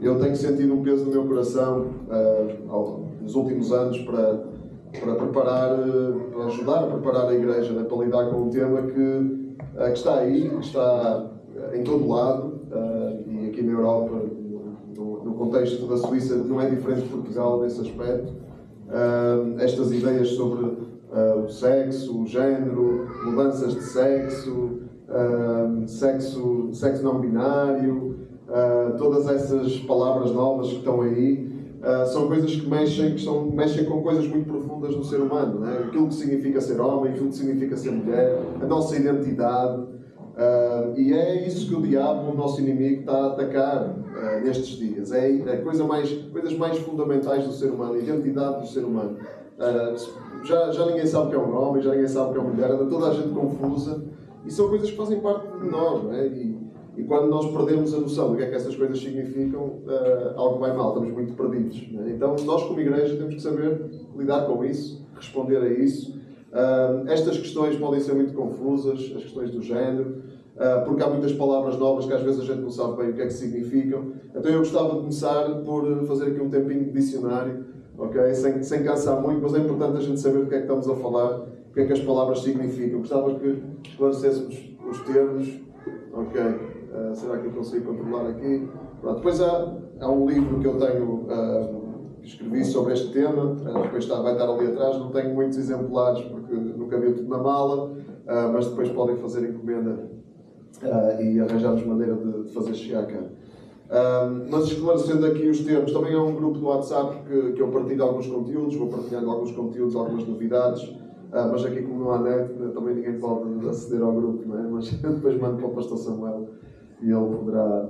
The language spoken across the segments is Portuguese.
Eu tenho sentido um peso no meu coração nos últimos anos para preparar, para ajudar a preparar a Igreja, né, para lidar com um tema que está aí, que está em todo lado, e aqui na Europa, no contexto da Suíça, não é diferente de Portugal nesse aspecto. Estas ideias sobre o sexo, o género, mudanças de sexo, sexo não binário, todas essas palavras novas que estão aí, são coisas que mexem com coisas muito profundas no ser humano, né? Aquilo que significa ser homem, aquilo que significa ser mulher, a nossa identidade. E é isso que o diabo, o nosso inimigo, está a atacar nestes dias. É coisas mais fundamentais do ser humano, a identidade do ser humano. Já ninguém sabe o que é um homem, já ninguém sabe o que é uma mulher, anda toda a gente confusa. E são coisas que fazem parte de nós, não é? E quando nós perdemos a noção do que é que essas coisas significam, algo vai mal, estamos muito perdidos, não é? Então, nós como Igreja temos que saber lidar com isso, responder a isso. Estas questões podem ser muito confusas, as questões do género, porque há muitas palavras novas que às vezes a gente não sabe bem o que é que significam. Então eu gostava de começar por fazer aqui um tempinho de dicionário, okay? Sem cansar muito, mas é importante a gente saber do que é que estamos a falar, o que é que as palavras significam. Gostava que esclarecêssemos os termos. Ok, será que eu consigo controlar aqui? Pronto. Depois há um livro que eu tenho, que escrevi sobre este tema, depois vai estar ali atrás, não tenho muitos exemplares porque nunca vi tudo na mala, mas depois podem fazer encomenda e arranjarmos maneira de fazer chegar cá. Mas esclarecendo aqui os termos, também há um grupo no WhatsApp que eu partilho alguns conteúdos, vou partilhando alguns conteúdos, algumas novidades, mas aqui como não há net, também ninguém pode aceder ao grupo, não é? Mas depois mando para o Pastor Samuel e ele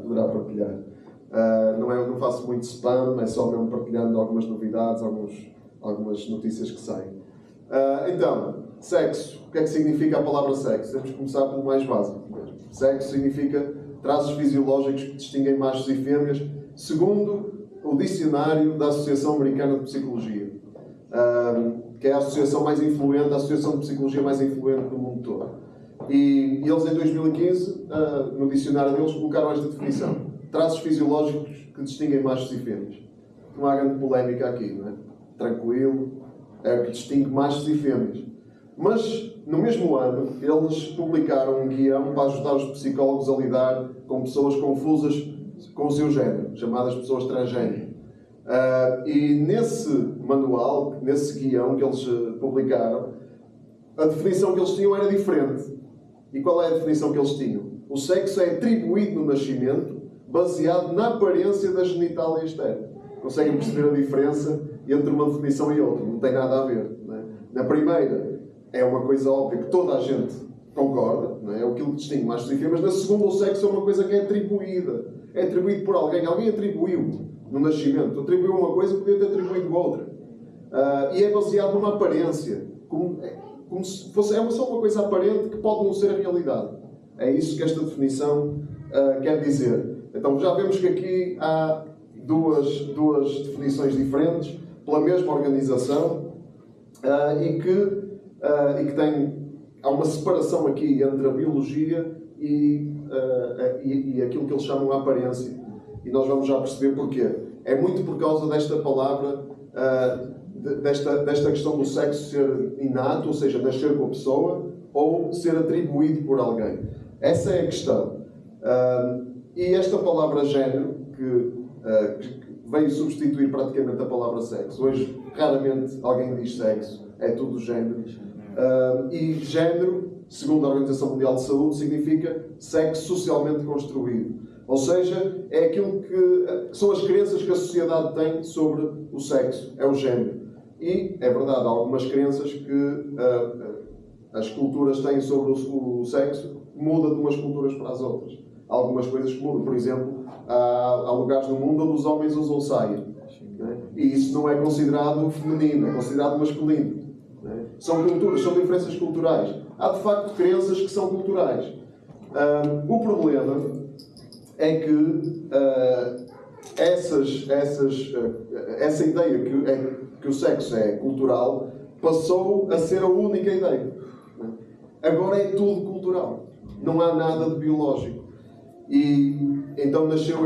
poderá partilhar. Não faço muito spam, é só mesmo partilhando algumas novidades, algumas notícias que saem. Então, sexo. O que é que significa a palavra sexo? Temos que começar pelo mais básico. Sexo significa traços fisiológicos que distinguem machos e fêmeas, segundo o dicionário da Associação Americana de Psicologia, que é a associação mais influente, a associação de psicologia mais influente do mundo todo. E eles, em 2015, no dicionário deles, colocaram esta definição: traços fisiológicos que distinguem machos e fêmeas. Não há grande polémica aqui, não é? Tranquilo, é o que distingue machos e fêmeas. Mas, no mesmo ano, eles publicaram um guião para ajudar os psicólogos a lidar com pessoas confusas com o seu género, chamadas pessoas transgênero. E nesse manual, nesse guião que eles publicaram, a definição que eles tinham era diferente. E qual é a definição que eles tinham? O sexo é atribuído no nascimento baseado na aparência da genitália externa. Conseguem perceber a diferença entre uma definição e outra? Não tem nada a ver, não é? Na primeira, é uma coisa óbvia que toda a gente concorda, não é? É aquilo que distingue machos e fêmeas. Na segunda, o sexo é uma coisa que é atribuída. É atribuído por alguém. Alguém atribuiu no nascimento. Atribuiu uma coisa, podia ter atribuído outra. E é baseado numa aparência. Como se fosse só uma coisa aparente que pode não ser a realidade. É isso que esta definição quer dizer. Então já vemos que aqui há duas definições diferentes pela mesma organização e que há uma separação aqui entre a biologia e aquilo que eles chamam de aparência. E nós vamos já perceber porquê. É muito por causa desta palavra, desta questão do sexo ser inato, ou seja, nascer com a pessoa, ou ser atribuído por alguém. Essa é a questão. E esta palavra género, que veio substituir praticamente a palavra sexo. Hoje, raramente alguém diz sexo, é tudo género. E género, segundo a Organização Mundial de Saúde, significa sexo socialmente construído. Ou seja, é aquilo que são as crenças que a sociedade tem sobre o sexo, é o género. E, é verdade, há algumas crenças que as culturas têm sobre o sexo, muda de umas culturas para as outras. Há algumas coisas que mudam. Por exemplo, há lugares no mundo onde os homens usam saia. Né? E isso não é considerado feminino, é considerado masculino. Né? São culturas, são diferenças culturais. Há, de facto, crenças que são culturais. O problema é que essa ideia que o sexo é cultural passou a ser a única ideia. Agora é tudo cultural. Não há nada de biológico. E então nasceu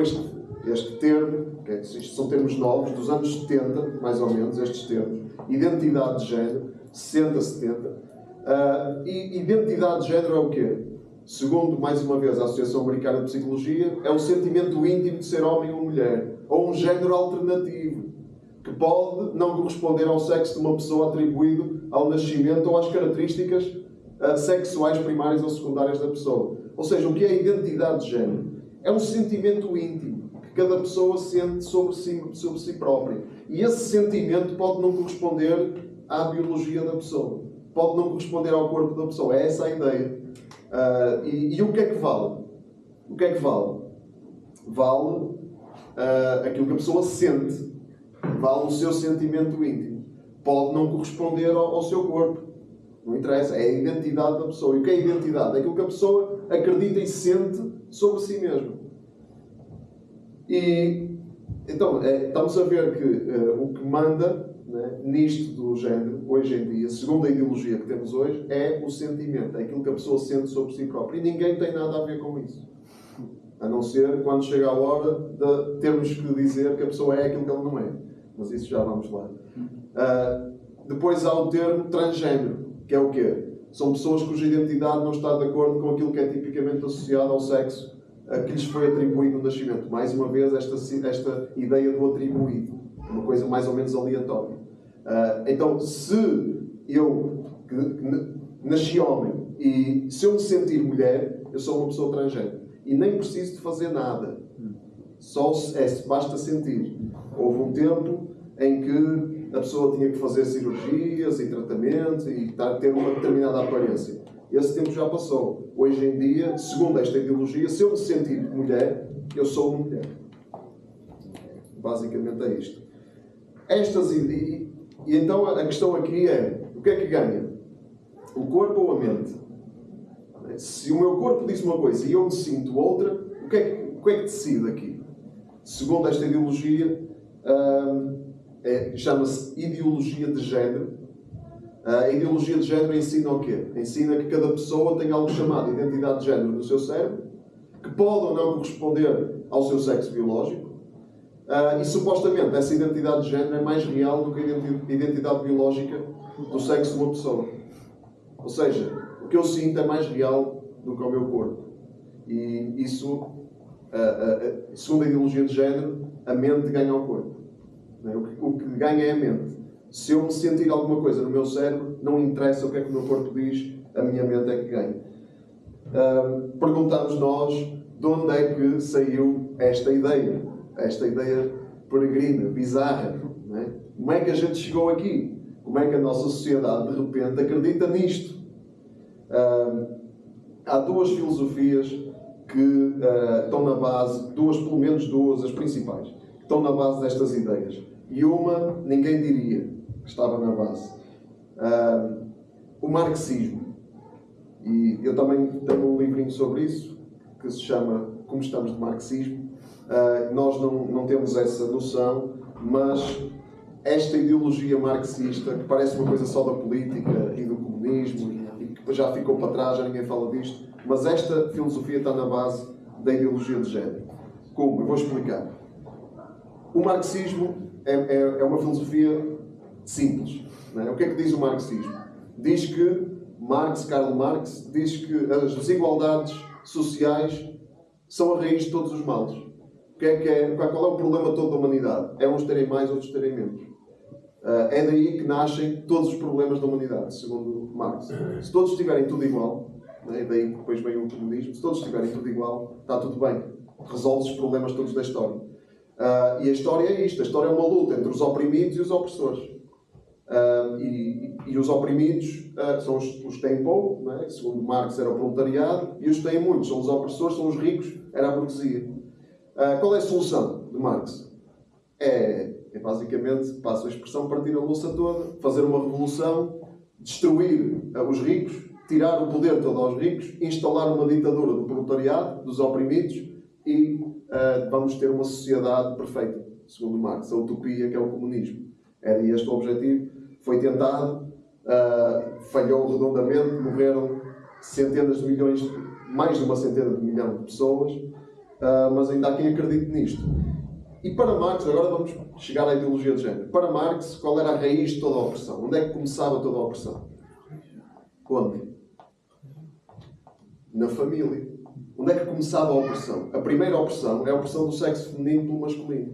este termo, isto são termos novos, dos anos 70, mais ou menos, estes termos, identidade de género, 60, 70. E identidade de género é o quê? Segundo, mais uma vez, a Associação Americana de Psicologia, é o sentimento íntimo de ser homem ou mulher, ou um género alternativo, que pode não corresponder ao sexo de uma pessoa atribuído ao nascimento ou às características sexuais primárias ou secundárias da pessoa. Ou seja, o que é a identidade de género? É um sentimento íntimo que cada pessoa sente sobre si própria. E esse sentimento pode não corresponder à biologia da pessoa. Pode não corresponder ao corpo da pessoa. É essa a ideia. E o que é que vale? O que é que vale? Vale aquilo que a pessoa sente. Vale o seu sentimento íntimo. Pode não corresponder ao seu corpo. Não interessa. É a identidade da pessoa. E o que é a identidade? É aquilo que a pessoa acredita e sente sobre si mesma. E então, estamos a ver que o que manda, né, nisto do género, hoje em dia, segundo a ideologia que temos hoje, é o sentimento. É aquilo que a pessoa sente sobre si própria. E ninguém tem nada a ver com isso. A não ser quando chega a hora de termos que dizer que a pessoa é aquilo que ela não é. Mas isso já vamos lá. Depois há o termo transgénero, que é o quê? São pessoas cuja identidade não está de acordo com aquilo que é tipicamente associado ao sexo que lhes foi atribuído no nascimento. Mais uma vez, esta ideia do atribuído. Uma coisa mais ou menos aleatória. Então, se eu nasci homem e se eu me sentir mulher, eu sou uma pessoa transgénero. E nem preciso de fazer nada. Só basta sentir. Houve um tempo em que a pessoa tinha que fazer cirurgias e tratamentos e ter uma determinada aparência. Esse tempo já passou. Hoje em dia, segundo esta ideologia, se eu me sentir mulher, eu sou uma mulher. Basicamente é isto. E então a questão aqui é, o que é que ganha? O corpo ou a mente? Se o meu corpo diz uma coisa e eu me sinto outra, o que é que decide aqui? Segundo esta ideologia, chama-se ideologia de género. A ideologia de género ensina o quê? Ensina que cada pessoa tem algo chamado identidade de género no seu cérebro, que pode ou não corresponder ao seu sexo biológico, e supostamente essa identidade de género é mais real do que a identidade biológica do sexo de uma pessoa. Ou seja, o que eu sinto é mais real do que o meu corpo. E isso, segundo a ideologia de género, a mente ganha ao corpo. O que ganha é a mente. Se eu me sentir alguma coisa no meu cérebro, não interessa o que é que o meu corpo diz, a minha mente é que ganha. Perguntamos nós de onde é que saiu esta ideia peregrina, bizarra. Não é? Como é que a gente chegou aqui? Como é que a nossa sociedade, de repente, acredita nisto? Há duas filosofias que estão na base, pelo menos duas, as principais, que estão na base destas ideias. E uma, ninguém diria que estava na base. O marxismo. E eu também tenho um livrinho sobre isso, que se chama Como Estamos de Marxismo. Nós não temos essa noção, mas esta ideologia marxista, que parece uma coisa só da política e do comunismo, e que já ficou para trás, já ninguém fala disto, mas esta filosofia está na base da ideologia de género. Como? Eu vou explicar. O marxismo é uma filosofia simples. Não é? O que é que diz o marxismo? Diz que Karl Marx, diz que as desigualdades sociais são a raiz de todos os males. Qual é o problema todo da humanidade? É uns terem mais, outros terem menos. É daí que nascem todos os problemas da humanidade, segundo Marx. Se todos estiverem tudo igual, é daí que depois vem o comunismo, se todos estiverem tudo igual, está tudo bem. Resolve os problemas todos da história. E a história é isto. A história é uma luta entre os oprimidos e os opressores. E os oprimidos são os que têm pouco, não é? Segundo Marx era o proletariado, e os que têm muitos são os opressores, são os ricos, era a burguesia. Qual é a solução de Marx? É basicamente, passo a expressão, partir a louça toda, fazer uma revolução, destruir os ricos, tirar o poder todo aos ricos, instalar uma ditadura do proletariado, dos oprimidos, e vamos ter uma sociedade perfeita, segundo Marx, a utopia que é o comunismo. Era este o objetivo. Foi tentado, falhou redondamente, morreram centenas de milhões, mais de uma centena de milhão de pessoas, mas ainda há quem acredite nisto. E para Marx, agora vamos chegar à ideologia de género. Para Marx, qual era a raiz de toda a opressão? Onde é que começava toda a opressão? Onde? Na família. Onde é que começava a opressão? A primeira opressão é a opressão do sexo feminino pelo masculino.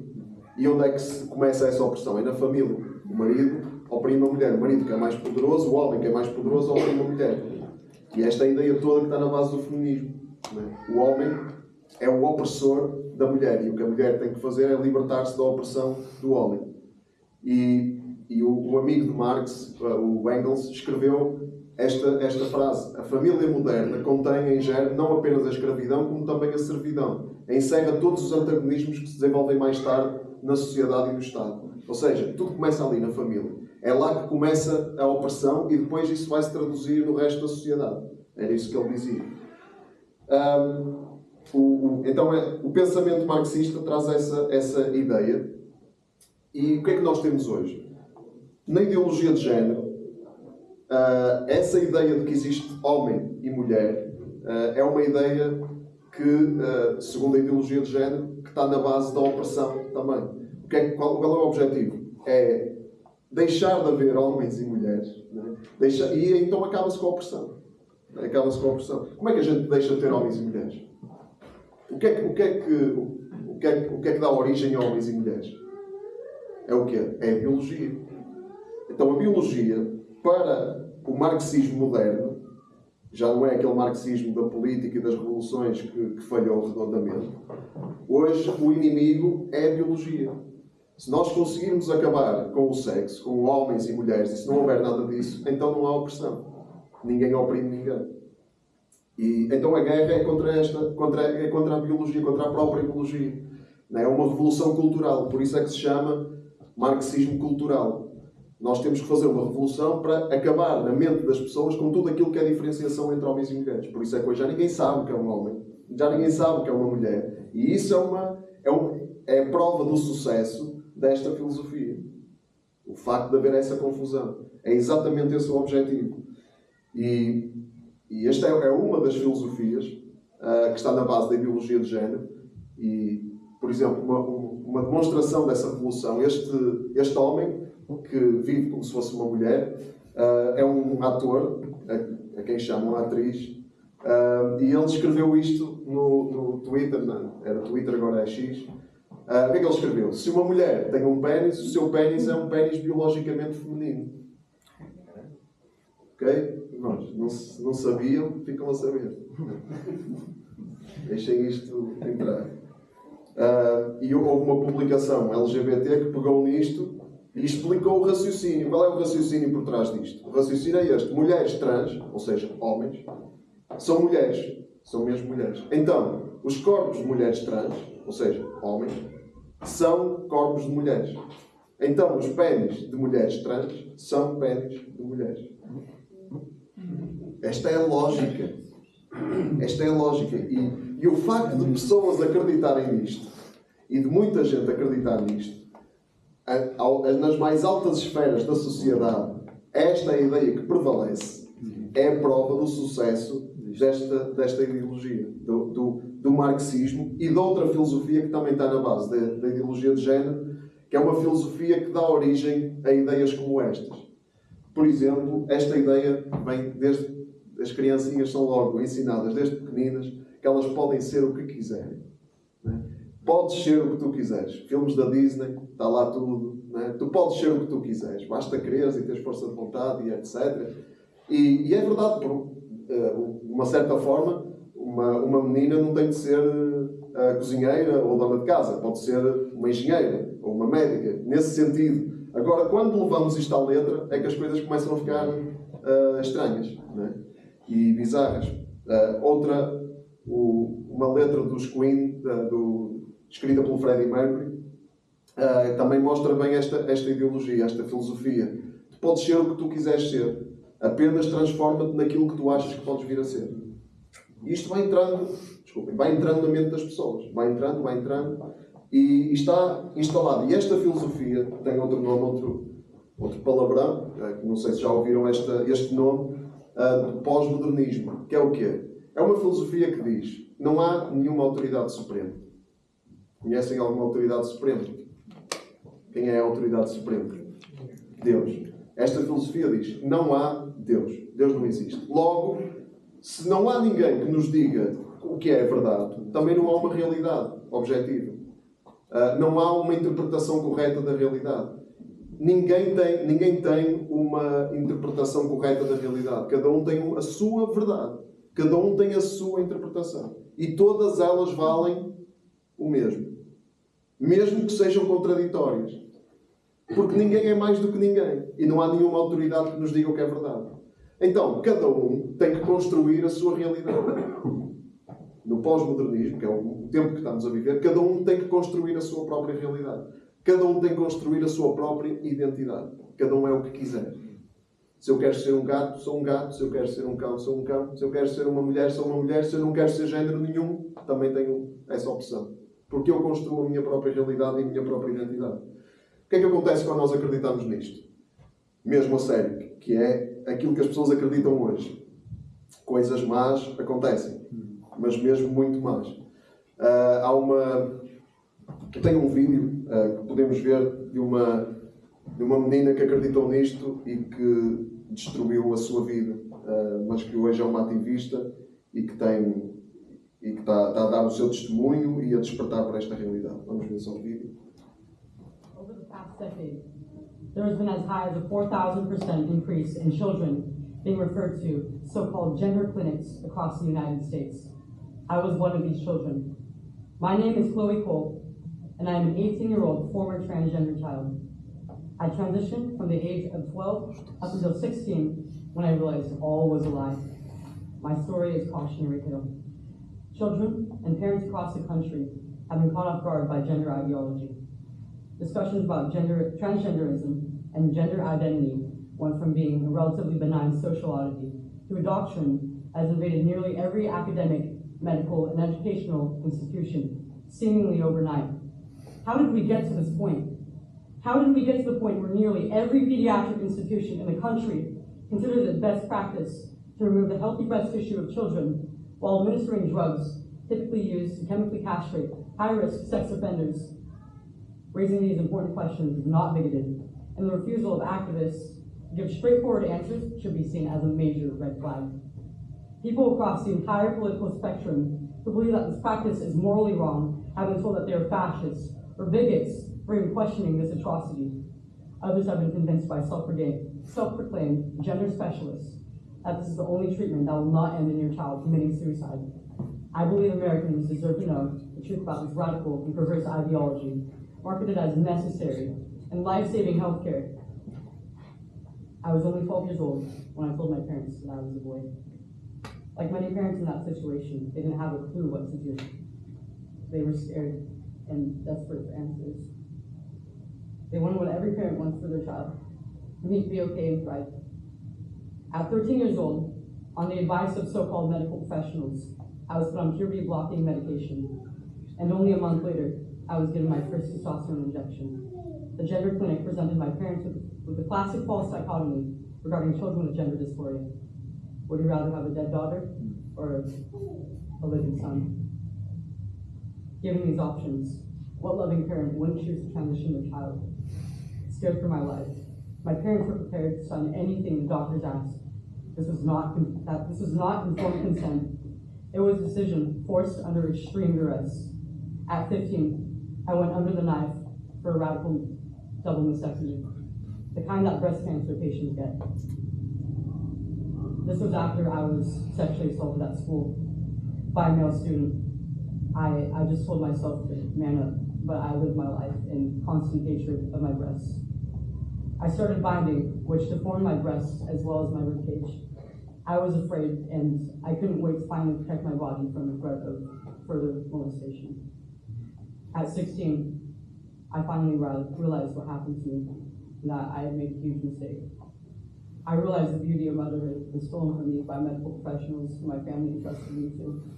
E onde é que se começa essa opressão? É na família. O marido oprime a mulher. O marido que é mais poderoso, o homem que é mais poderoso oprime a mulher. E esta é a ideia toda que está na base do feminismo. O homem é o opressor da mulher. E o que a mulher tem que fazer é libertar-se da opressão do homem. E o amigo de Marx, o Engels, escreveu esta frase: a família moderna contém em germe não apenas a escravidão, como também a servidão. Encerra todos os antagonismos que se desenvolvem mais tarde na sociedade e no Estado. Ou seja, tudo começa ali na família. É lá que começa a opressão e depois isso vai se traduzir no resto da sociedade. Era isso que ele dizia. Então, o pensamento marxista traz essa ideia. E o que é que nós temos hoje? Na ideologia de género, essa ideia de que existe homem e mulher é uma ideia que, segundo a ideologia de género, que está na base da opressão também. Qual é o objetivo? É deixar de haver homens e mulheres, né? E então acaba-se com a opressão. Como é que a gente deixa de ter homens e mulheres? O que é que dá origem a homens e mulheres? É o quê? É a biologia. Então a biologia, para o marxismo moderno, já não é aquele marxismo da política e das revoluções que falhou redondamente. Hoje o inimigo é a biologia. Se nós conseguirmos acabar com o sexo, com homens e mulheres, e se não houver nada disso, então não há opressão. Ninguém oprime ninguém. E então a guerra é contra a biologia, contra a própria biologia. É uma revolução cultural, por isso é que se chama marxismo cultural. Nós temos que fazer uma revolução para acabar na mente das pessoas com tudo aquilo que é diferenciação entre homens e mulheres. Por isso é que hoje já ninguém sabe o que é um homem, já ninguém sabe o que é uma mulher. E isso é prova do sucesso desta filosofia. O facto de haver essa confusão. É exatamente esse o objetivo. E esta é uma das filosofias que está na base da ideologia de género. E, por exemplo, uma demonstração dessa revolução, este homem, que vive como se fosse uma mulher, é um ator, a quem chamam atriz, e ele escreveu isto no Twitter, não, era Twitter, agora é X. O que é que ele escreveu? Se uma mulher tem um pênis, o seu pênis é um pênis biologicamente feminino. Ok? Irmãos, não sabiam, ficam a saber. Deixem isto entrar. E houve uma publicação LGBT que pegou nisto e explicou o raciocínio. Qual é o raciocínio por trás disto? O raciocínio é este. Mulheres trans, ou seja, homens, são mulheres. São mesmo mulheres. Então, os corpos de mulheres trans, ou seja, homens, são corpos de mulheres. Então, os pênis de mulheres trans são pênis de mulheres. Esta é a lógica. Esta é a lógica. E o facto de pessoas acreditarem nisto, e de muita gente acreditar nisto, nas mais altas esferas da sociedade, esta é a ideia que prevalece, é a prova do sucesso desta ideologia, do marxismo e de outra filosofia que também está na base da ideologia de género, que é uma filosofia que dá origem a ideias como estas. Por exemplo, esta ideia vem desde as criancinhas são logo ensinadas desde pequeninas que elas podem ser o que quiserem. Né? Podes ser o que tu quiseres. Filmes da Disney, está lá tudo. Né? Tu podes ser o que tu quiseres. Basta quereres e teres força de vontade e etc. E é verdade, de uma certa forma, uma menina não tem de ser a cozinheira ou dona de casa. Pode ser uma engenheira ou uma médica. Nesse sentido. Agora, quando levamos isto à letra, é que as coisas começam a ficar estranhas, né? E bizarras. Uma letra dos Queen, escrita pelo Freddie Mercury, também mostra bem esta ideologia, esta filosofia. Tu podes ser o que tu quiseres ser, apenas transforma-te naquilo que tu achas que podes vir a ser. E isto vai entrando na mente das pessoas, vai entrando, e está instalado. E esta filosofia tem outro nome, outro palavrão, não sei se já ouviram este nome, do pós-modernismo, que é o quê? É uma filosofia que diz: não há nenhuma autoridade suprema. Conhecem alguma autoridade suprema? Quem é a autoridade suprema? Deus. Esta filosofia diz, não há Deus. Deus não existe. Logo, se não há ninguém que nos diga o que é a verdade, também não há uma realidade objetiva. Não há uma interpretação correta da realidade. Ninguém tem uma interpretação correta da realidade. Cada um tem a sua verdade. Cada um tem a sua interpretação. E todas elas valem o mesmo. Mesmo que sejam contraditórias. Porque ninguém é mais do que ninguém. E não há nenhuma autoridade que nos diga o que é verdade. Então, cada um tem que construir a sua realidade. No pós-modernismo, que é o tempo que estamos a viver, cada um tem que construir a sua própria realidade. Cada um tem que construir a sua própria identidade. Cada um é o que quiser. Se eu quero ser um gato, sou um gato. Se eu quero ser um cão, sou um cão. Se eu quero ser uma mulher, sou uma mulher. Se eu não quero ser género nenhum, também tenho essa opção. Porque eu construo a minha própria realidade e a minha própria identidade. O que é que acontece quando nós acreditamos nisto? Mesmo a sério, que é aquilo que as pessoas acreditam hoje. Coisas más acontecem, mas mesmo muito más. Tem um vídeo que podemos ver de uma menina que acreditou nisto e que destruiu a sua vida, mas que hoje é uma ativista e que está a dar o seu testemunho e a despertar para esta realidade. Vamos ver só o vídeo. Over the past decade, there has been as high as a 4,000% increase in children being referred to so-called gender clinics across the United States. I was one of these children. My name is Chloe Cole, and I am an 18-year-old former transgender child. I transitioned from the age of 12 up until 16 when I realized all was a lie. My story is cautionary tale. Children and parents across the country have been caught off guard by gender ideology. Discussions about transgenderism and gender identity went from being a relatively benign social oddity to a doctrine that has invaded nearly every academic, medical, and educational institution, seemingly overnight. How did we get to this point? How did we get to the point where nearly every pediatric institution in the country considers it best practice to remove the healthy breast tissue of children while administering drugs typically used to chemically castrate high-risk sex offenders? Raising these important questions is not bigoted, and the refusal of activists to give straightforward answers should be seen as a major red flag. People across the entire political spectrum who believe that this practice is morally wrong have been told that they are fascists or bigots for even questioning this atrocity. Others have been convinced by self-proclaimed gender specialists that this is the only treatment that will not end in your child committing suicide. I believe Americans deserve to know the truth about this radical and perverse ideology, marketed as necessary and life-saving healthcare. I was only 12 years old when I told my parents that I was a boy. Like many parents in that situation, they didn't have a clue what to do. They were scared and desperate for answers. They wanted what every parent wants for their child, for me to be okay and thrive. At 13 years old, on the advice of so-called medical professionals, I was put on puberty blocking medication, and only a month later, I was given my first testosterone injection. The gender clinic presented my parents with the classic false dichotomy regarding children with gender dysphoria. Would you rather have a dead daughter or a living son? Given these options, what loving parent wouldn't choose to transition their child? Scared for my life, my parents were prepared to sign anything the doctors asked. This was not informed consent. It was a decision forced under extreme duress. At 15, I went under the knife for a radical double mastectomy, the kind that breast cancer patients get. This was after I was sexually assaulted at school by a male student. I just told myself to man up, but I lived my life in constant hatred of my breasts. I started binding, which deformed my breasts as well as my ribcage. I was afraid, and I couldn't wait to finally protect my body from the threat of further molestation. At 16, I finally realized what happened to me, and that I had made a huge mistake. I realized the beauty of motherhood was stolen from me by medical professionals who my family entrusted me to.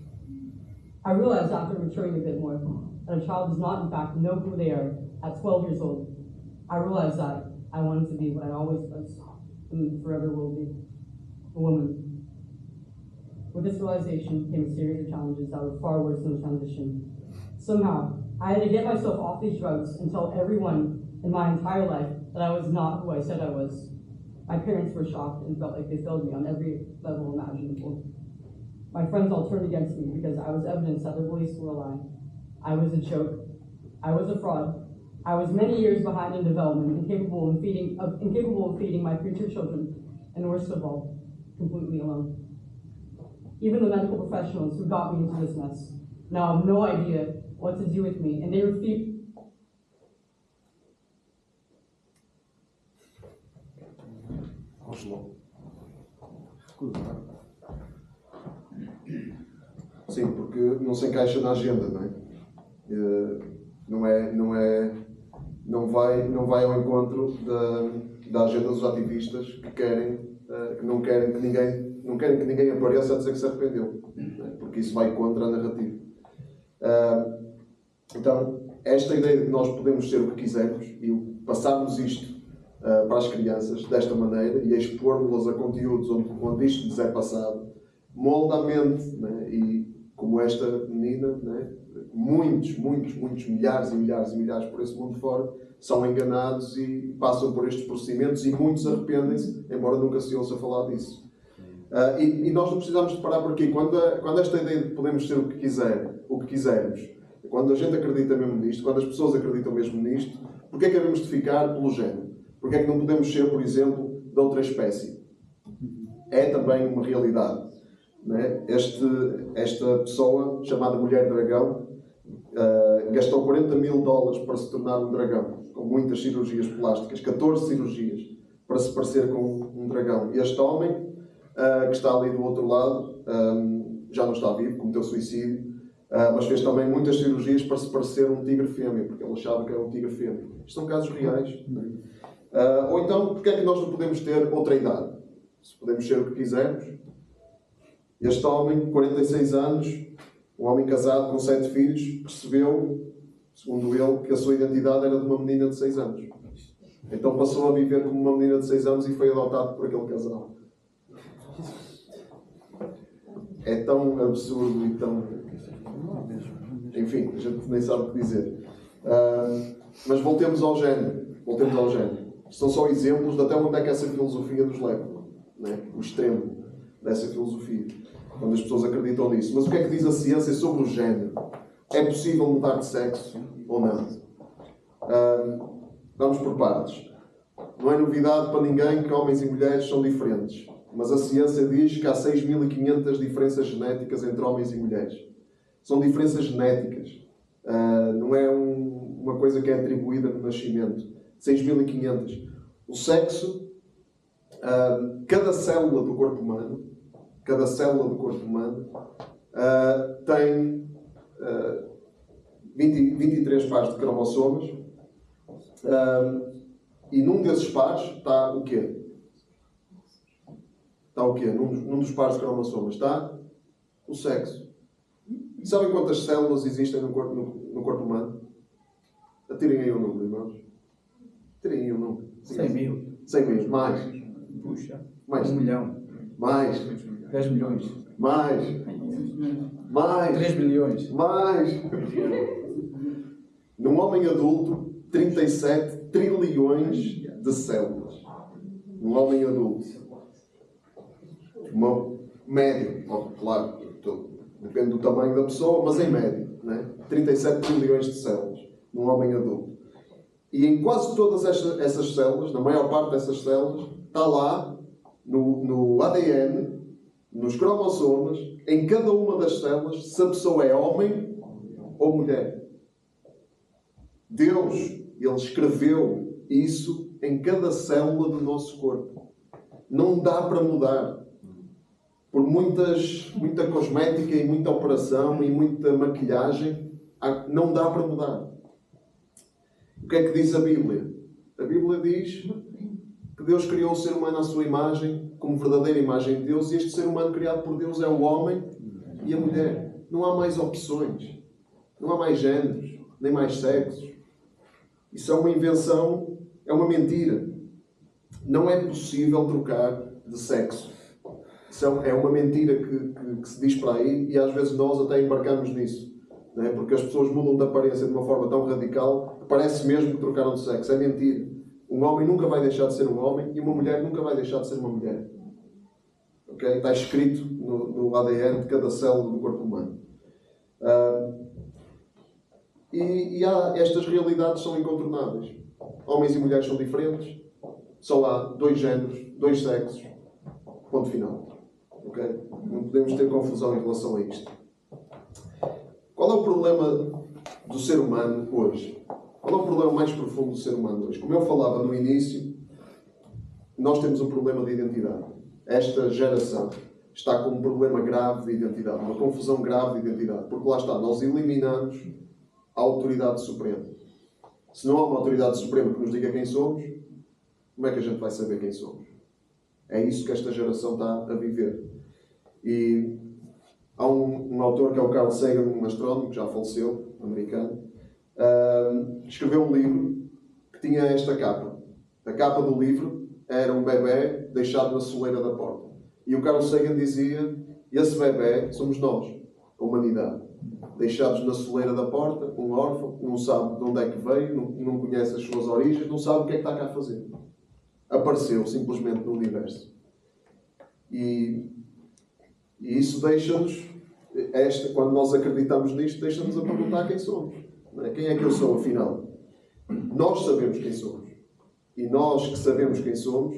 I realized after maturing a bit more that a child does not in fact know who they are at 12 years old. I realized that I wanted to be what I always was, and forever will be, a woman. With this realization came a series of challenges that were far worse than the transition. Somehow, I had to get myself off these drugs and tell everyone in my entire life that I was not who I said I was. My parents were shocked and felt like they failed me on every level imaginable. My friends all turned against me because I was evidence that their beliefs were a lie. I was a joke. I was a fraud. I was many years behind in development, incapable of feeding my future children, and worst of all, completely alone. Even the medical professionals who got me into this mess now have no idea what to do with me, and they refuse. Sim, porque não se encaixa na agenda, não é? Não vai ao encontro da agenda dos ativistas que não querem que ninguém apareça a dizer que se arrependeu, não é? Porque isso vai contra a narrativa. Então, esta ideia de que nós podemos ser o que quisermos e passarmos isto para as crianças desta maneira e expor-las a conteúdos onde isto lhes é passado, molda a mente, né? E como esta menina, né? Muitos, milhares e milhares por esse mundo fora, são enganados e passam por estes procedimentos e muitos arrependem-se, embora nunca se ouça falar disso. E nós não precisamos de parar por aqui. Quando esta ideia de que podemos ser o que quisermos, quando a gente acredita mesmo nisto, quando as pessoas acreditam mesmo nisto, porquê é que devemos de ficar pelo género? Porquê é que não podemos ser, por exemplo, de outra espécie? É também uma realidade. Né? Esta pessoa, chamada Mulher Dragão, gastou $40.000 para se tornar um dragão, com muitas cirurgias plásticas, 14 cirurgias, para se parecer com um dragão. E este homem, que está ali do outro lado, já não está vivo, cometeu suicídio, mas fez também muitas cirurgias para se parecer um tigre fêmea, porque ele achava que era um tigre fêmea. Isto são casos reais. Né? Ou então, porque é que nós não podemos ter outra idade? Se podemos ser o que quisermos. Este homem, 46 anos, um homem casado com 7 filhos, percebeu, segundo ele, que a sua identidade era de uma menina de 6 anos. Então passou a viver como uma menina de 6 anos e foi adotado por aquele casal. É tão absurdo e tão... Enfim, a gente nem sabe o que dizer. Mas voltemos ao género. São só exemplos de até onde é que essa filosofia nos leva. Né? O extremo dessa filosofia. Quando as pessoas acreditam nisso. Mas o que é que diz a ciência sobre o género? É possível mudar de sexo ou não? Vamos por partes. Não é novidade para ninguém que homens e mulheres são diferentes. Mas a ciência diz que há 6.500 diferenças genéticas entre homens e mulheres. São diferenças genéticas. Não é uma coisa que é atribuída no nascimento. 6.500. O sexo, cada célula do corpo humano tem 23 pares de cromossomas. E num desses pares está o quê? Num dos pares de cromossomas está o sexo. E sabem quantas células existem no corpo humano? Atirem aí o número, irmãos. Atirem aí o número. 100.000. 100.000. Mais. Puxa. Mais. 1 milhão. Mais. 10 milhões. Mais. 3 bilhões. Mais. Num homem adulto, 37 trilhões de células. Num homem adulto. Médio, claro, depende do tamanho da pessoa, mas em médio, né? 37 trilhões de células num homem adulto. E em quase todas essas células, na maior parte dessas células, está lá no ADN, nos cromossomas, em cada uma das células, se a pessoa é homem ou mulher. Deus, Ele escreveu isso em cada célula do nosso corpo. Não dá para mudar. Por muita cosmética e muita operação e muita maquilhagem, não dá para mudar. O que é que diz a Bíblia? A Bíblia diz que Deus criou o ser humano à sua imagem, como verdadeira imagem de Deus, e este ser humano criado por Deus é o homem e a mulher. Não há mais opções. Não há mais géneros, nem mais sexos. Isso é uma invenção, é uma mentira. Não é possível trocar de sexo. Isso é uma mentira que se diz para aí e às vezes nós até embarcamos nisso. Não é? Porque as pessoas mudam de aparência de uma forma tão radical que parece mesmo que trocaram de sexo. É mentira. Um homem nunca vai deixar de ser um homem e uma mulher nunca vai deixar de ser uma mulher. Okay? Está escrito no ADN de cada célula do corpo humano. E estas realidades são incontornáveis. Homens e mulheres são diferentes. Só há 2 géneros, 2 sexos. Ponto final. Okay? Não podemos ter confusão em relação a isto. Qual é o problema do ser humano hoje? Qual é o problema mais profundo do ser humano hoje? Como eu falava no início, nós temos um problema de identidade. Esta geração está com um problema grave de identidade, uma confusão grave de identidade. Porque lá está, nós eliminamos a autoridade suprema. Se não há uma autoridade suprema que nos diga quem somos, como é que a gente vai saber quem somos? É isso que esta geração está a viver. E há um autor que é o Carl Sagan, um astrónomo que já faleceu, americano, escreveu um livro que tinha esta capa. A capa do livro era um bebé deixado na soleira da porta. E o Carl Sagan dizia, esse bebé somos nós, a humanidade. Deixados na soleira da porta, um órfão, não sabe de onde é que veio, não conhece as suas origens, não sabe o que é que está cá a fazer. Apareceu simplesmente no universo. E isso deixa-nos, quando nós acreditamos nisto, deixa-nos a perguntar quem somos. Não é? Quem é que eu sou, afinal? Nós sabemos quem somos. E nós que sabemos quem somos,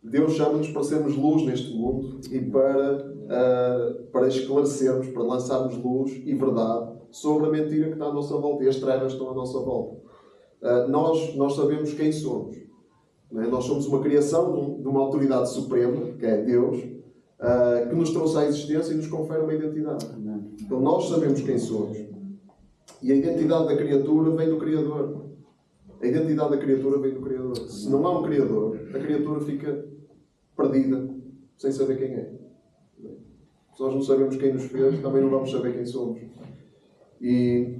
Deus chama-nos para sermos luz neste mundo e para esclarecermos, para lançarmos luz e verdade sobre a mentira que está à nossa volta e as trevas que estão à nossa volta. Nós sabemos quem somos. Não é? Nós somos uma criação de uma autoridade suprema, que é Deus, que nos trouxe à existência e nos confere uma identidade. Então nós sabemos quem somos. E a identidade da criatura vem do Criador. A identidade da criatura vem do Criador. Se não há um Criador, a criatura fica perdida, sem saber quem é. Se nós não sabemos quem nos fez, também não vamos saber quem somos. E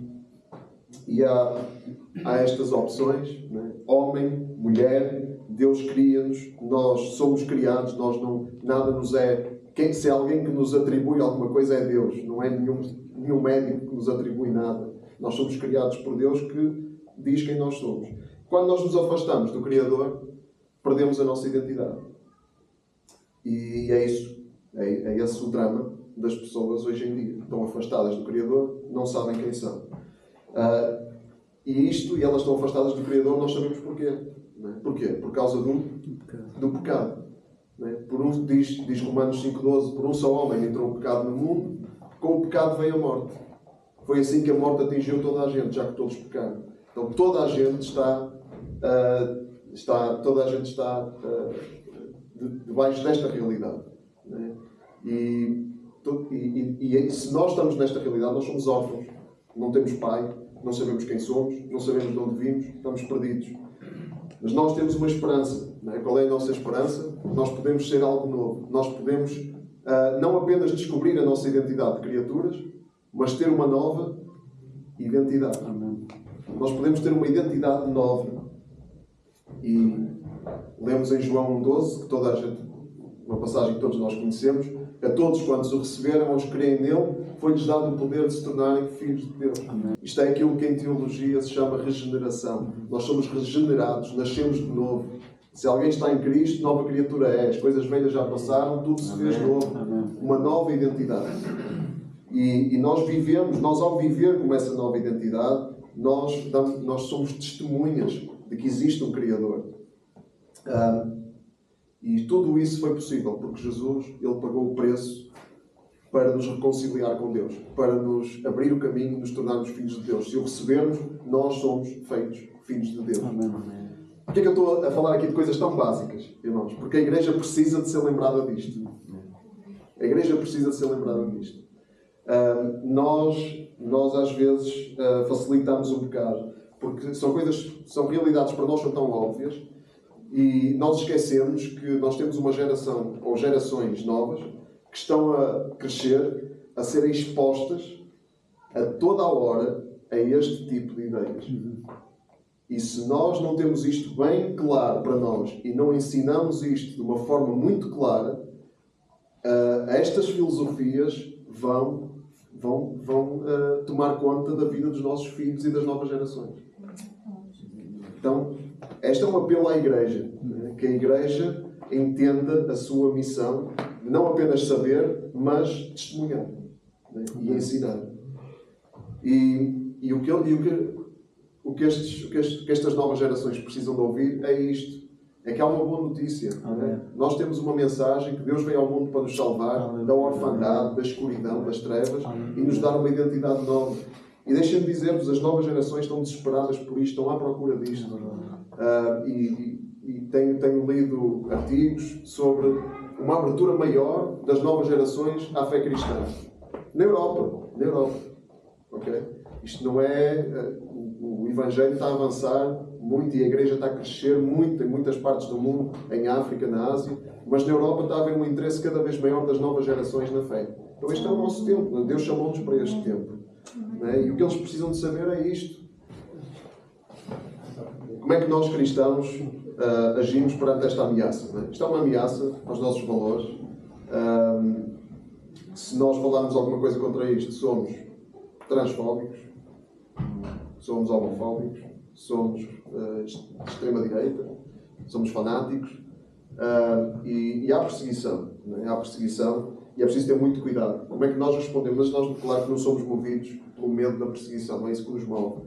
há estas opções, né? Homem, mulher, Deus cria-nos, nós somos criados, nada nos é... Se há alguém que nos atribui alguma coisa é Deus, não é nenhum médico que nos atribui nada. Nós somos criados por Deus que diz quem nós somos. Quando nós nos afastamos do Criador, perdemos a nossa identidade. E é isso. É esse o drama das pessoas hoje em dia. Estão afastadas do Criador, não sabem quem são. E elas estão afastadas do Criador, nós sabemos porquê. Não é? Porquê? Por causa do pecado. Não é? Diz Romanos 5,12, por um só homem entrou o pecado no mundo, com o pecado veio a morte. Foi assim que a morte atingiu toda a gente, já que todos pecaram. Então toda a gente está debaixo desta realidade. Né? E se nós estamos nesta realidade, nós somos órfãos. Não temos pai, não sabemos quem somos, não sabemos de onde vimos, estamos perdidos. Mas nós temos uma esperança. Né? Qual é a nossa esperança? Nós podemos ser algo novo. Nós podemos não apenas descobrir a nossa identidade de criaturas, mas ter uma nova identidade. Amém. Nós podemos ter uma identidade nova. E lemos em João 1,12, que toda a gente, uma passagem que todos nós conhecemos, a todos quantos o receberam, aos que creem nele, foi-lhes dado o poder de se tornarem filhos de Deus. Amém. Isto é aquilo que em teologia se chama regeneração. Nós somos regenerados, nascemos de novo. Se alguém está em Cristo, nova criatura é. As coisas velhas já passaram, tudo se fez novo. Amém. Uma nova identidade. E nós ao viver com essa nova identidade, nós somos testemunhas de que existe um Criador. E tudo isso foi possível porque Jesus, Ele pagou o preço para nos reconciliar com Deus, para nos abrir o caminho e nos tornarmos filhos de Deus. Se o recebermos, nós somos feitos filhos de Deus. Amém. Porquê é que eu estou a falar aqui de coisas tão básicas, irmãos? Porque a igreja precisa de ser lembrada disto. A igreja precisa de ser lembrada disto. Nós às vezes facilitamos um bocado, porque são realidades para nós são tão óbvias, e nós esquecemos que nós temos uma geração ou gerações novas que estão a crescer, a serem expostas a toda a hora a este tipo de ideias. E se nós não temos isto bem claro para nós e não ensinamos isto de uma forma muito clara, estas filosofias vão vão tomar conta da vida dos nossos filhos e das novas gerações. Então, este é um apelo à Igreja, né? Que a Igreja entenda a sua missão, não apenas saber, mas testemunhar, né? E ensinar. E o que estas novas gerações precisam de ouvir é isto. É que há uma boa notícia. Né? Nós temos uma mensagem que Deus veio ao mundo para nos salvar da orfandade, da escuridão, das trevas e nos dar uma identidade nova. E deixem-me dizer-vos, as novas gerações estão desesperadas por isto, estão à procura disto. E tenho lido artigos sobre uma abertura maior das novas gerações à fé cristã. Na Europa. Okay? Isto não é... O Evangelho está a avançar muito e a Igreja está a crescer muito em muitas partes do mundo, em África, na Ásia, mas na Europa está a haver um interesse cada vez maior das novas gerações na fé. Então este é o nosso tempo. Deus chamou-nos para este tempo. Né? E o que eles precisam de saber é isto. Como é que nós cristãos agimos perante esta ameaça? Né? Isto é uma ameaça aos nossos valores. Se nós falarmos alguma coisa contra isto, somos transfóbicos, somos homofóbicos, somos de extrema-direita, somos fanáticos, e há perseguição. Né? Há perseguição e é preciso ter muito cuidado. Como é que nós respondemos? Mas nós, claro que não somos movidos pelo medo da perseguição, não é isso que nos move.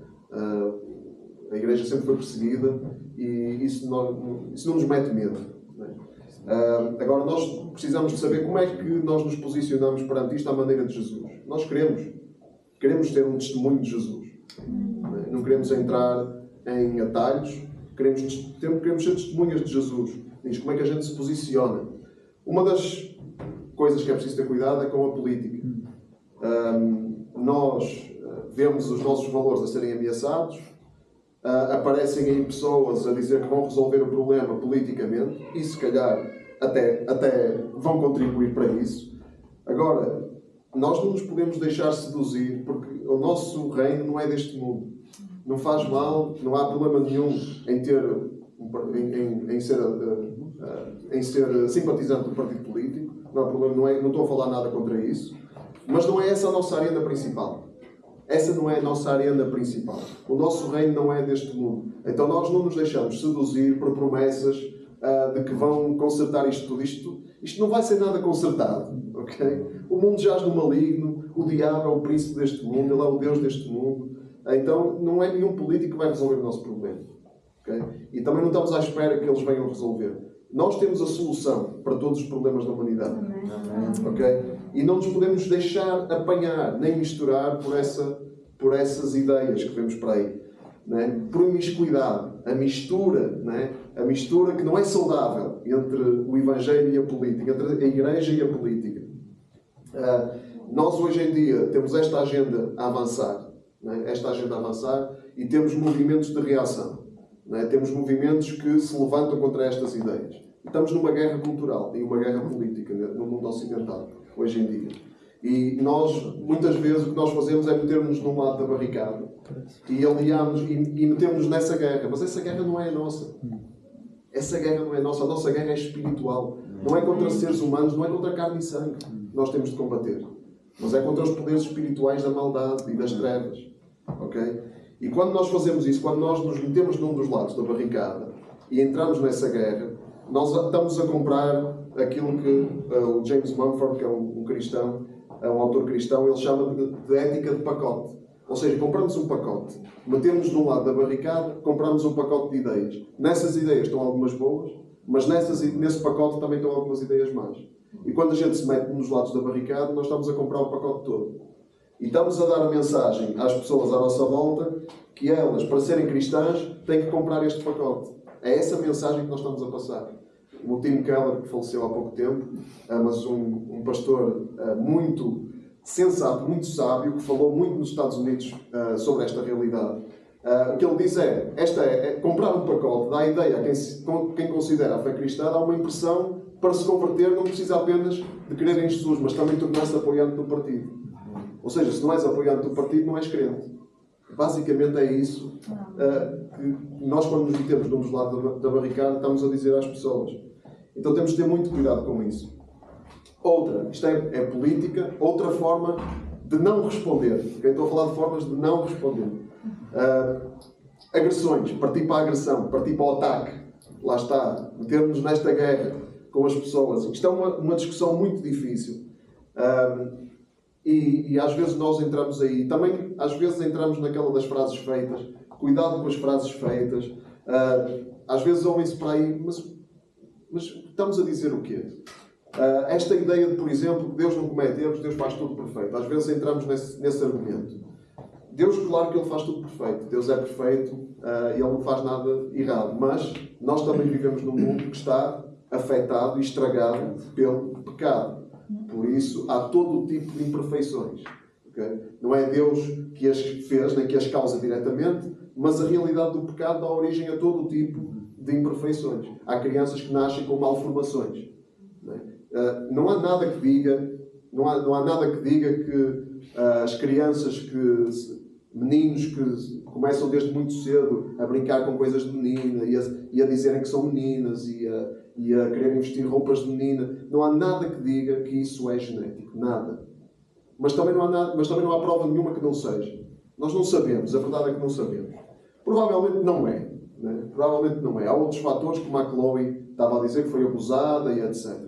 A Igreja sempre foi perseguida e isso não nos mete medo. Né? Agora, nós precisamos de saber como é que nós nos posicionamos perante isto à maneira de Jesus. Nós queremos ter um testemunho de Jesus. Não queremos entrar em atalhos, queremos ser testemunhas de Jesus. Diz como é que a gente se posiciona. Uma das coisas que é preciso ter cuidado é com a política. Nós vemos os nossos valores a serem ameaçados, aparecem aí pessoas a dizer que vão resolver o problema politicamente e se calhar até vão contribuir para isso. Agora, nós não nos podemos deixar seduzir porque o nosso reino não é deste mundo. Não faz mal, não há problema nenhum em ser simpatizante do partido político. Não há problema, não estou a falar nada contra isso. Mas não é essa a nossa arena principal. Essa não é a nossa arena principal. O nosso reino não é deste mundo. Então nós não nos deixamos seduzir por promessas de que vão consertar isto tudo. Isto não vai ser nada consertado. Okay? O mundo jaz no maligno. O diabo é o príncipe deste mundo. Ele é o Deus deste mundo. Então não é nenhum político que vai resolver o nosso problema. Okay? E também não estamos à espera que eles venham resolver. Nós temos a solução para todos os problemas da humanidade. Okay? E não nos podemos deixar apanhar, nem misturar por essas ideias que vemos para aí. Né? Promiscuidade, a mistura que não é saudável entre o Evangelho e a política, entre a Igreja e a política. Nós hoje em dia temos esta agenda a avançar, e temos movimentos de reação. Temos movimentos que se levantam contra estas ideias. Estamos numa guerra cultural e uma guerra política no mundo ocidental, hoje em dia. E nós, muitas vezes, o que nós fazemos é meter-nos num lado da barricada e aliamos e metemos-nos nessa guerra. Mas essa guerra não é a nossa. Essa guerra não é a nossa. A nossa guerra é espiritual. Não é contra seres humanos, não é contra carne e sangue que nós temos de combater. Mas é contra os poderes espirituais da maldade e das trevas. Ok? E quando nós fazemos isso, quando nós nos metemos num dos lados da barricada e entramos nessa guerra, nós estamos a comprar aquilo que o James Mumford, que é um cristão, é um autor cristão, ele chama de ética de pacote. Ou seja, compramos um pacote, metemos num lado da barricada, compramos um pacote de ideias. Nessas ideias estão algumas boas, mas nesse pacote também estão algumas ideias más. E quando a gente se mete nos lados da barricada, nós estamos a comprar o pacote todo. E estamos a dar a mensagem às pessoas à nossa volta que elas, para serem cristãs, têm que comprar este pacote. É essa mensagem que nós estamos a passar. O Tim Keller, que faleceu há pouco tempo, mas um pastor muito sensato, muito sábio, que falou muito nos Estados Unidos sobre esta realidade. O que ele diz é comprar um pacote dá a ideia a quem considera a fé cristã, dá uma impressão para se converter, não precisa apenas de crer em Jesus, mas também tornar-se apoiante do partido. Ou seja, se não és apoiante do partido, não és crente. Basicamente é isso que nós, quando nos metemos de um dos lados da barricada, estamos a dizer às pessoas. Então temos de ter muito cuidado com isso. Isto é política. Outra forma de não responder. Okay? Estou a falar de formas de não responder. Agressões, partir para a agressão, partir para o ataque. Lá está, metermos nesta guerra com as pessoas. Isto é uma discussão muito difícil. E às vezes nós entramos aí. Também, às vezes, entramos naquela das frases feitas. Cuidado com as frases feitas. Às vezes ouvem-se para aí, mas estamos a dizer o quê? Esta ideia de, por exemplo, que Deus não comete erros, Deus faz tudo perfeito. Às vezes entramos nesse argumento. Deus, claro que Ele faz tudo perfeito. Deus é perfeito e Ele não faz nada errado. Mas nós também vivemos num mundo que está afetado e estragado pelo pecado. Por isso, há todo o tipo de imperfeições. Okay? Não é Deus que as fez, nem que as causa diretamente, mas a realidade do pecado dá origem a todo o tipo de imperfeições. Há crianças que nascem com malformações. Não há nada que diga, não há nada que diga que as crianças meninos que começam desde muito cedo a brincar com coisas de menina e a dizerem que são meninas e a quererem vestir roupas de menina, não há nada que diga que isso é genético. Nada. Mas também não há prova nenhuma que não seja. Nós não sabemos. A verdade é que não sabemos. Provavelmente não é. Né? Provavelmente não é. Há outros fatores, como a Chloe estava a dizer, que foi abusada e etc.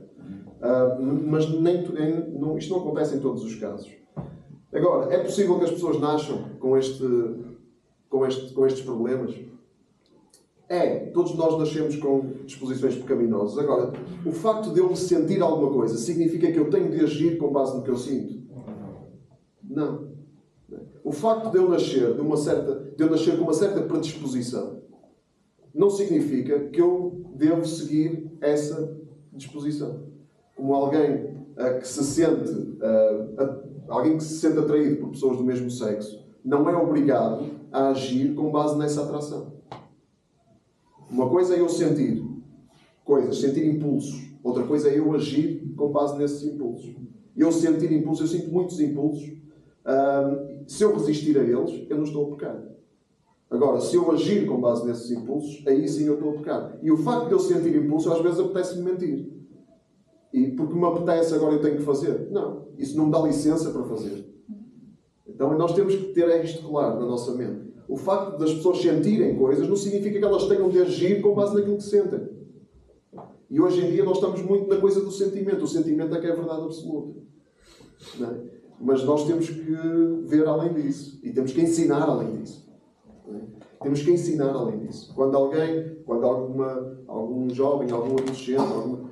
Mas isto não acontece em todos os casos. Agora, é possível que as pessoas nasçam com estes problemas? Todos nós nascemos com disposições pecaminosas. Agora, o facto de eu sentir alguma coisa significa que eu tenho de agir com base no que eu sinto? Não. O facto de eu nascer com uma certa predisposição não significa que eu devo seguir essa disposição. Como alguém que se sente atraído por pessoas do mesmo sexo não é obrigado a agir com base nessa atração. Uma coisa é eu sentir coisas, sentir impulsos. Outra coisa é eu agir com base nesses impulsos. Eu sentir impulsos, eu sinto muitos impulsos. Se eu resistir a eles, eu não estou a pecar. Agora, se eu agir com base nesses impulsos, aí sim eu estou a pecar. E o facto de eu sentir impulso, às vezes apetece-me mentir. E porque me apetece, agora eu tenho que fazer. Não. Isso não me dá licença para fazer. Então nós temos que ter isto claro na nossa mente. O facto das pessoas sentirem coisas não significa que elas tenham de agir com base naquilo que sentem. E hoje em dia nós estamos muito na coisa do sentimento. O sentimento é que é a verdade absoluta. Não é? Mas nós temos que ver além disso. E temos que ensinar além disso. Não é? Temos que ensinar além disso. Quando algum jovem, algum adolescente,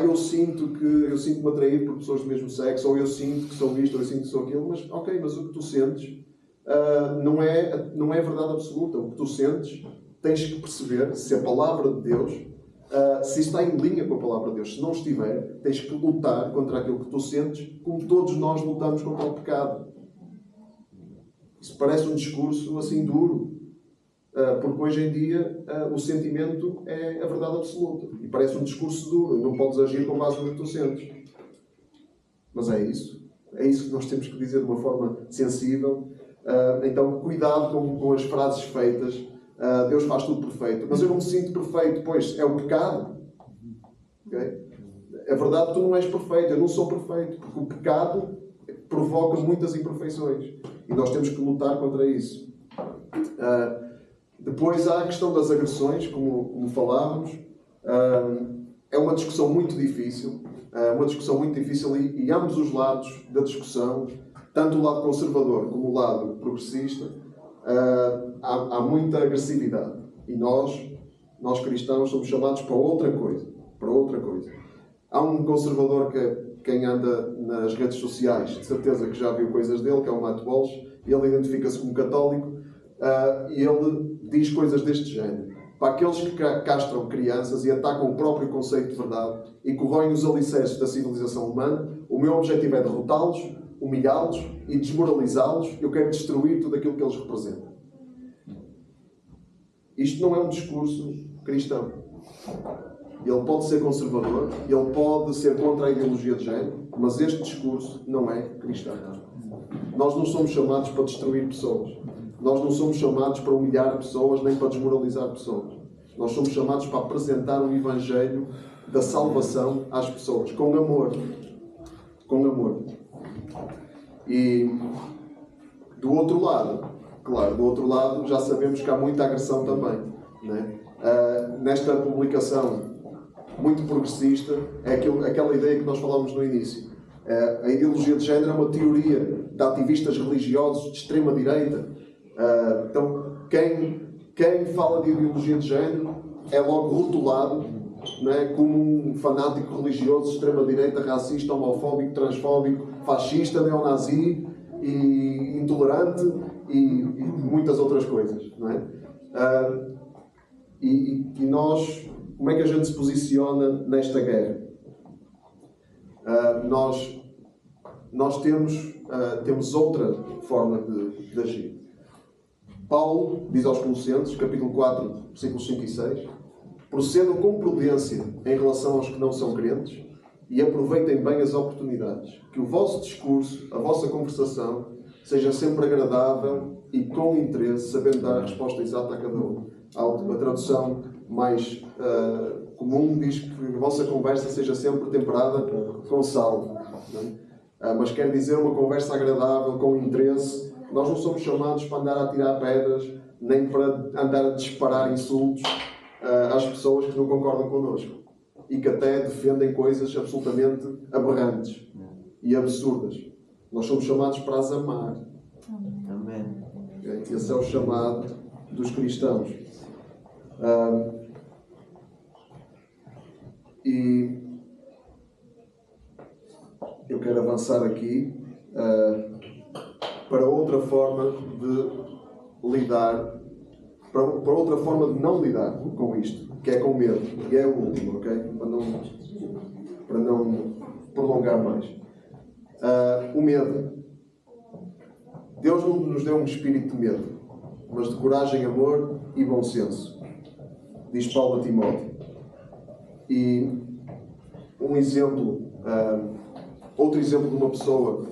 eu sinto-me atraído por pessoas do mesmo sexo, ou eu sinto que sou isto, ou eu sinto que sou aquilo, mas o que tu sentes não é verdade absoluta. O que tu sentes, tens que perceber se a palavra de Deus, se está em linha com a palavra de Deus. Se não estiver, tens que lutar contra aquilo que tu sentes, como todos nós lutamos contra o pecado. Isso parece um discurso assim duro, porque hoje em dia o sentimento é a verdade absoluta. E parece um discurso duro. Não podes agir com base no que tu sentes. Mas é isso. É isso que nós temos que dizer de uma forma sensível. Então, cuidado com as frases feitas. Deus faz tudo perfeito. Mas eu não me sinto perfeito. Pois, é o pecado. Okay? É verdade que tu não és perfeito. Eu não sou perfeito. Porque o pecado provoca muitas imperfeições. E nós temos que lutar contra isso. Depois há a questão das agressões, como falávamos. É uma discussão muito difícil. E ambos os lados da discussão, tanto o lado conservador como o lado progressista, há muita agressividade. E nós cristãos, somos chamados para outra coisa. Há um conservador quem anda nas redes sociais, de certeza que já viu coisas dele, que é o Matt Walsh. Ele identifica-se como católico e ele diz coisas deste género. Para aqueles que castram crianças e atacam o próprio conceito de verdade e corroem os alicerces da civilização humana, o meu objetivo é derrotá-los, humilhá-los e desmoralizá-los. Eu quero destruir tudo aquilo que eles representam. Isto não é um discurso cristão. Ele pode ser conservador, ele pode ser contra a ideologia de género, mas este discurso não é cristão. Nós não somos chamados para destruir pessoas. Nós não somos chamados para humilhar pessoas nem para desmoralizar pessoas. Nós somos chamados para apresentar o Evangelho da salvação às pessoas, com amor. Com amor. E do outro lado, claro, do outro lado já sabemos que há muita agressão também, né? Nesta publicação muito progressista, é aquela ideia que nós falámos no início. A ideologia de género é uma teoria de ativistas religiosos de extrema-direita. Então, quem fala de ideologia de género é logo rotulado, né, como um fanático religioso de extrema-direita, racista, homofóbico, transfóbico, fascista, neonazi e intolerante e muitas outras coisas. Não é? E nós, como é que a gente se posiciona nesta guerra? Nós temos outra forma de agir. Paulo diz aos Colossenses, capítulo 4, versículos 5 e 6: procedam com prudência em relação aos que não são crentes e aproveitem bem as oportunidades. Que o vosso discurso, a vossa conversação, seja sempre agradável e com interesse, sabendo dar a resposta exata a cada um. A tradução mais comum diz que a vossa conversa seja sempre temperada com sal. Mas quer dizer uma conversa agradável, com interesse. Nós não somos chamados para andar a tirar pedras, nem para andar a disparar insultos às pessoas que não concordam connosco e que até defendem coisas absolutamente aberrantes e absurdas. Nós somos chamados para as amar. Amém. Esse é o chamado dos cristãos. E eu quero avançar aqui para outra forma de lidar, para outra forma de não lidar com isto, que é com medo, e é o último, ok? Para não prolongar mais. O medo. Deus não nos deu um espírito de medo, mas de coragem, amor e bom senso, diz Paulo a Timóteo. E um exemplo, outro exemplo de uma pessoa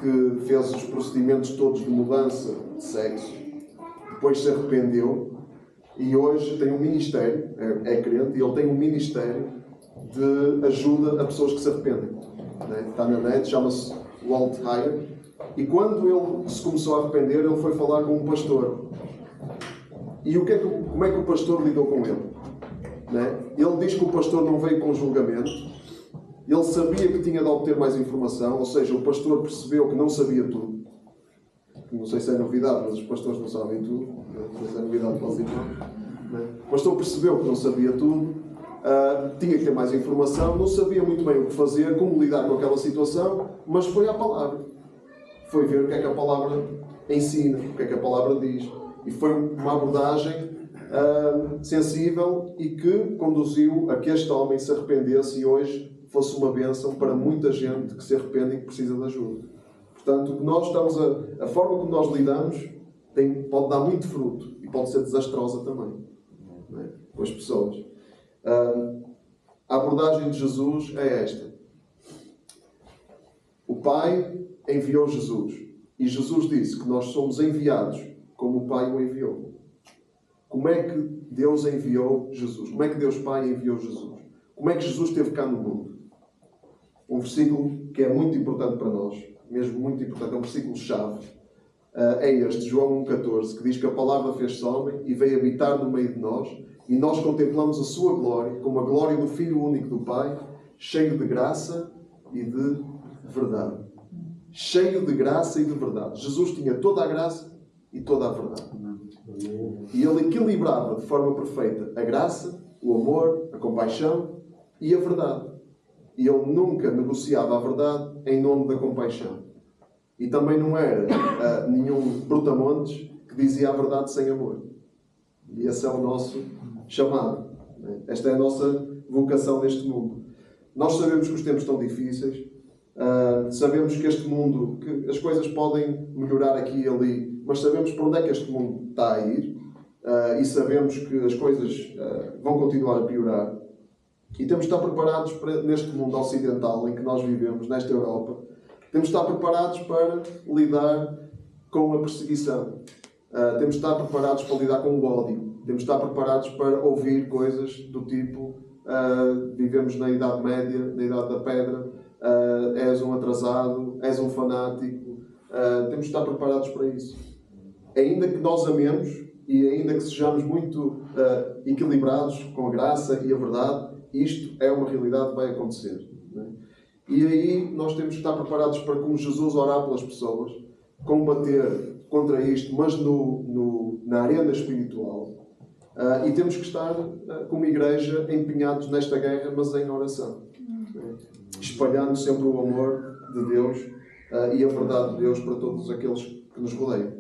que fez os procedimentos todos de mudança de sexo, depois se arrependeu e hoje tem um ministério, é crente, e ele tem um ministério de ajuda a pessoas que se arrependem. Né? Está na net, chama-se Walt Heyer. E quando ele se começou a arrepender, ele foi falar com um pastor. E como é que o pastor lidou com ele? Né? Ele diz que o pastor não veio com julgamento. Ele sabia que tinha de obter mais informação, ou seja, o pastor percebeu que não sabia tudo. Não sei se é novidade, mas os pastores não sabem tudo. Não sei se é novidade para os irmãos. O pastor percebeu que não sabia tudo, tinha que ter mais informação, não sabia muito bem o que fazer, como lidar com aquela situação, mas foi à palavra. Foi ver o que é que a palavra ensina, o que é que a palavra diz. E foi uma abordagem sensível e que conduziu a que este homem se arrependesse e hoje fosse uma bênção para muita gente que se arrepende e que precisa de ajuda. Portanto, o que nós estamos a forma como nós lidamos pode dar muito fruto e pode ser desastrosa também, não é? Com as pessoas. A abordagem de Jesus é esta. O Pai enviou Jesus e Jesus disse que nós somos enviados como o Pai o enviou. Como é que Deus enviou Jesus? Como é que Deus Pai enviou Jesus? Como é que Jesus esteve cá no mundo? Um versículo que é muito importante para nós, mesmo muito importante, é um versículo-chave. É este, João 1,14, que diz que a palavra fez-se homem e veio habitar no meio de nós, e nós contemplamos a sua glória, como a glória do Filho único do Pai, cheio de graça e de verdade. Cheio de graça e de verdade. Jesus tinha toda a graça e toda a verdade. E ele equilibrava de forma perfeita a graça, o amor, a compaixão e a verdade. E ele nunca negociava a verdade em nome da compaixão. E também não era nenhum brutamontes que dizia a verdade sem amor. E esse é o nosso chamado. Esta é a nossa vocação neste mundo. Nós sabemos que os tempos estão difíceis. Sabemos que este mundo, que as coisas podem melhorar aqui e ali, mas sabemos para onde é que este mundo está a ir. E sabemos que as coisas vão continuar a piorar. E temos de estar preparados neste mundo ocidental em que nós vivemos, nesta Europa. Temos de estar preparados para lidar com a perseguição. Temos de estar preparados para lidar com o ódio. Temos de estar preparados para ouvir coisas do tipo vivemos na Idade Média, na Idade da Pedra, és um atrasado, és um fanático, temos de estar preparados para isso. Ainda que nós amemos e ainda que sejamos muito equilibrados com a graça e a verdade, isto é uma realidade que vai acontecer. Não é? E aí nós temos que estar preparados para, como Jesus, orar pelas pessoas, combater contra isto, mas na arena espiritual. E temos que estar, como igreja, empenhados nesta guerra, mas em oração. Espalhando sempre o amor de Deus e a verdade de Deus para todos aqueles que nos rodeiam.